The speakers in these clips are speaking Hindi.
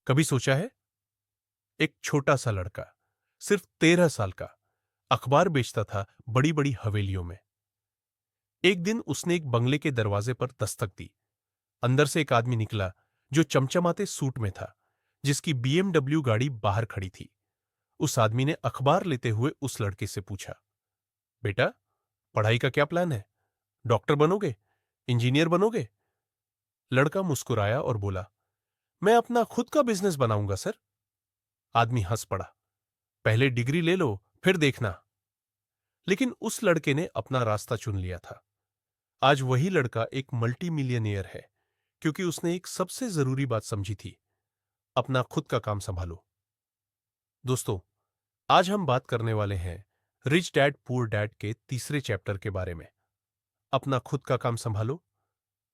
कभी सोचा है, एक छोटा सा लड़का, सिर्फ 13 साल का, अखबार बेचता था बड़ी बड़ी हवेलियों में। एक दिन उसने एक बंगले के दरवाजे पर दस्तक दी। अंदर से एक आदमी निकला जो चमचमाते सूट में था, जिसकी बीएमडब्ल्यू गाड़ी बाहर खड़ी थी। उस आदमी ने अखबार लेते हुए उस लड़के से पूछा, बेटा, पढ़ाई का क्या प्लान है? डॉक्टर बनोगे? इंजीनियर बनोगे? लड़का मुस्कुराया और बोला, मैं अपना खुद का बिजनेस बनाऊंगा सर। आदमी हंस पड़ा, पहले डिग्री ले लो, फिर देखना। लेकिन उस लड़के ने अपना रास्ता चुन लिया था। आज वही लड़का एक मल्टी मिलियनियर है, क्योंकि उसने एक सबसे जरूरी बात समझी थी, अपना खुद का काम संभालो। दोस्तों, आज हम बात करने वाले हैं रिच डैड पुअर डैड के तीसरे चैप्टर के बारे में। अपना खुद का काम संभालो,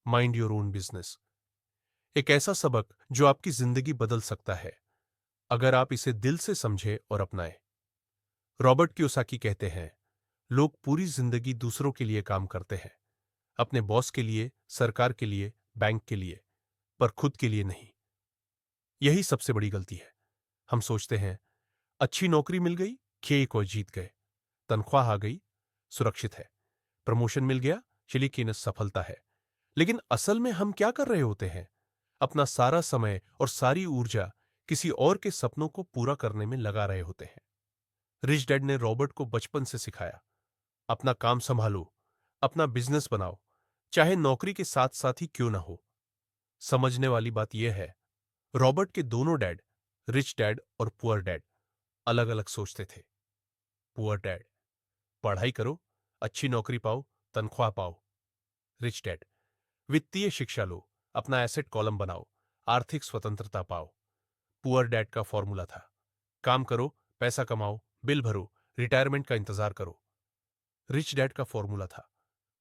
माइंड योर ओन बिजनेस। एक ऐसा सबक जो आपकी जिंदगी बदल सकता है, अगर आप इसे दिल से समझे और अपनाएं। रॉबर्ट कियोसाकी कहते हैं, लोग पूरी जिंदगी दूसरों के लिए काम करते हैं, अपने बॉस के लिए, सरकार के लिए, बैंक के लिए, पर खुद के लिए नहीं। यही सबसे बड़ी गलती है। हम सोचते हैं, अच्छी नौकरी मिल गई, खेल को जीत गए, तनख्वाह आ गई, सुरक्षित है, प्रमोशन मिल गया, चलिए कि न सफलता है। लेकिन असल में हम क्या कर रहे होते हैं? अपना सारा समय और सारी ऊर्जा किसी और के सपनों को पूरा करने में लगा रहे होते हैं। रिच डैड ने रॉबर्ट को बचपन से सिखाया, अपना काम संभालो, अपना बिजनेस बनाओ, चाहे नौकरी के साथ साथ ही क्यों ना हो। समझने वाली बात यह है, रॉबर्ट के दोनों डैड, रिच डैड और पुअर डैड, अलग अलग सोचते थे। पुअर डैड, पढ़ाई करो, अच्छी नौकरी पाओ, तनख्वाह पाओ। रिच डैड, वित्तीय शिक्षा लो, अपना एसेट कॉलम बनाओ, आर्थिक स्वतंत्रता पाओ। पुअर डैड का फॉर्मूला था, काम करो, पैसा कमाओ, बिल भरो, रिटायरमेंट का इंतजार करो। रिच डैड का फॉर्मूला था,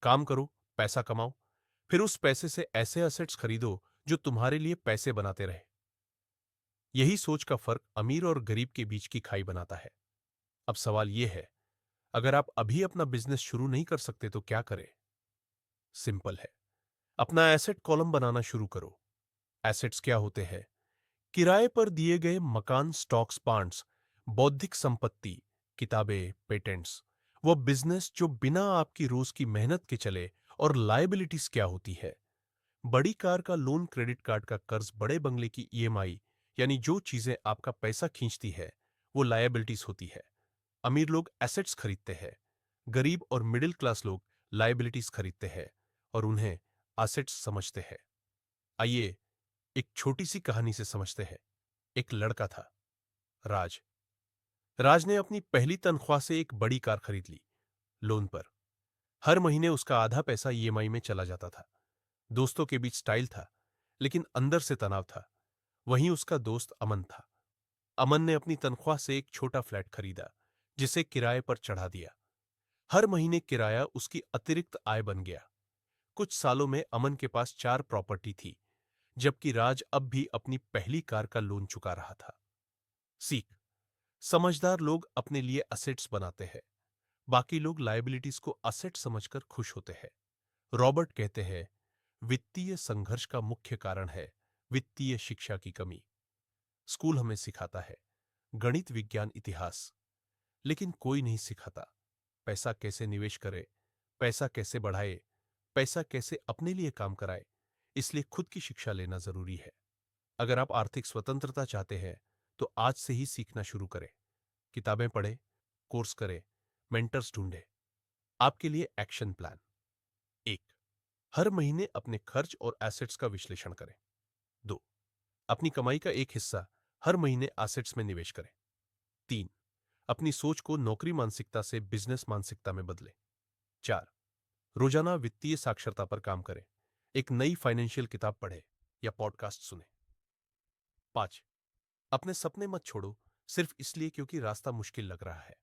काम करो, पैसा कमाओ, फिर उस पैसे से ऐसे एसेट्स खरीदो जो तुम्हारे लिए पैसे बनाते रहे। यही सोच का फर्क अमीर और गरीब के बीच की खाई बनाता है। अब सवाल यह है, अगर आप अभी अपना बिजनेस शुरू नहीं कर सकते तो क्या करें? सिंपल है, अपना एसेट कॉलम बनाना शुरू करो। एसेट्स क्या होते हैं? किराए पर दिए गए मकान, स्टॉक्स, बॉन्ड्स, बौद्धिक संपत्ति, किताबें, पेटेंट्स। वो बिजनेस जो बिना आपकी रोज की मेहनत के चले। और लायबिलिटीज क्या होती है? बड़ी कार का लोन, क्रेडिट कार्ड का कर्ज, बड़े बंगले की ईएमआई, यानी जो चीजें आपका पैसा खींचती है, वो लायबिलिटीज होती है। अमीर लोग एसेट्स खरीदते हैं, गरीब और मिडिल क्लास लोग लायबिलिटीज खरीदते हैं और उन्हें एसेट्स समझते हैं। आइए एक छोटी सी कहानी से समझते हैं। एक लड़का था, राज। राज ने अपनी पहली तनख्वाह से एक बड़ी कार खरीद ली, लोन पर। हर महीने उसका आधा पैसा ईएमआई में चला जाता था। दोस्तों के बीच स्टाइल था, लेकिन अंदर से तनाव था। वहीं उसका दोस्त अमन था। अमन ने अपनी तनख्वाह से एक छोटा फ्लैट खरीदा, जिसे किराए पर चढ़ा दिया। हर महीने किराया उसकी अतिरिक्त आय बन गया। कुछ सालों में अमन के पास 4 प्रॉपर्टी थी, जबकि राज अब भी अपनी पहली कार का लोन चुका रहा था। सीख, समझदार लोग अपने लिए असेट्स बनाते हैं, बाकी लोग लायबिलिटीज को असेट समझकर खुश होते हैं। रॉबर्ट कहते हैं, वित्तीय संघर्ष का मुख्य कारण है वित्तीय शिक्षा की कमी। स्कूल हमें सिखाता है गणित, विज्ञान, इतिहास, लेकिन कोई नहीं सिखाता पैसा कैसे निवेश करे, पैसा कैसे बढ़ाए, पैसा कैसे अपने लिए काम कराए। इसलिए खुद की शिक्षा लेना जरूरी है। अगर आप आर्थिक स्वतंत्रता चाहते हैं तो आज से ही सीखना शुरू करें। किताबें पढ़ें, कोर्स करें, मेंटर्स ढूंढें। आपके लिए एक्शन प्लान: 1, हर महीने अपने खर्च और एसेट्स का विश्लेषण करें। 2, अपनी कमाई का एक हिस्सा हर महीने एसेट्स में निवेश करें। 3, अपनी सोच को नौकरी मानसिकता से बिजनेस मानसिकता में बदलें। 4, रोजाना वित्तीय साक्षरता पर काम करें, एक नई फाइनेंशियल किताब पढ़ें या पॉडकास्ट सुने। 5, अपने सपने मत छोड़ो सिर्फ इसलिए क्योंकि रास्ता मुश्किल लग रहा है।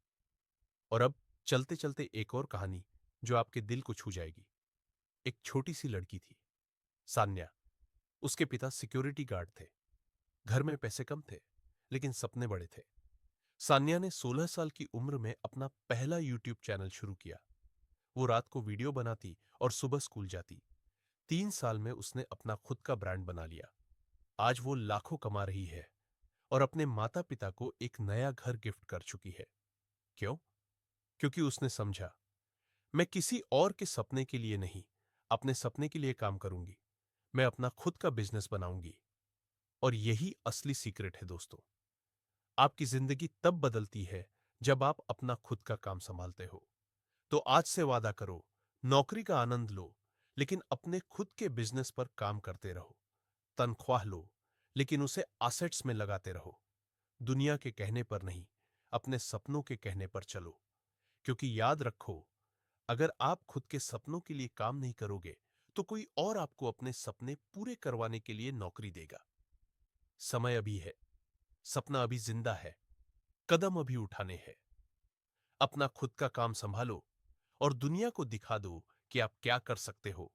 और अब चलते चलते एक और कहानी जो आपके दिल को छू जाएगी। एक छोटी सी लड़की थी, सान्या। उसके पिता सिक्योरिटी गार्ड थे। घर में पैसे कम थे, लेकिन सपने बड़े थे। सान्या ने 16 साल की उम्र में अपना पहला यूट्यूब चैनल शुरू किया। वो रात को वीडियो बनाती और सुबह स्कूल जाती। 3 साल में उसने अपना खुद का ब्रांड बना लिया। आज वो लाखों कमा रही है और अपने माता पिता को एक नया घर गिफ्ट कर चुकी है। क्यों? क्योंकि उसने समझा, मैं किसी और के सपने के लिए नहीं, अपने सपने के लिए काम करूंगी। मैं अपना खुद का बिजनेस बनाऊंगी। और यही असली सीक्रेट है दोस्तों। आपकी जिंदगी तब बदलती है जब आप अपना खुद का काम संभालते हो। तो आज से वादा करो, नौकरी का आनंद लो, लेकिन अपने खुद के बिजनेस पर काम करते रहो। तनख्वाह लो, लेकिन उसे असेट्स में लगाते रहो। दुनिया के कहने पर नहीं, अपने सपनों के कहने पर चलो। क्योंकि याद रखो, अगर आप खुद के सपनों के लिए काम नहीं करोगे, तो कोई और आपको अपने सपने पूरे करवाने के लिए नौकरी देगा। समय अभी है, सपना अभी जिंदा है, कदम अभी उठाने हैं। अपना खुद का काम संभालो और दुनिया को दिखा दो कि आप क्या कर सकते हो।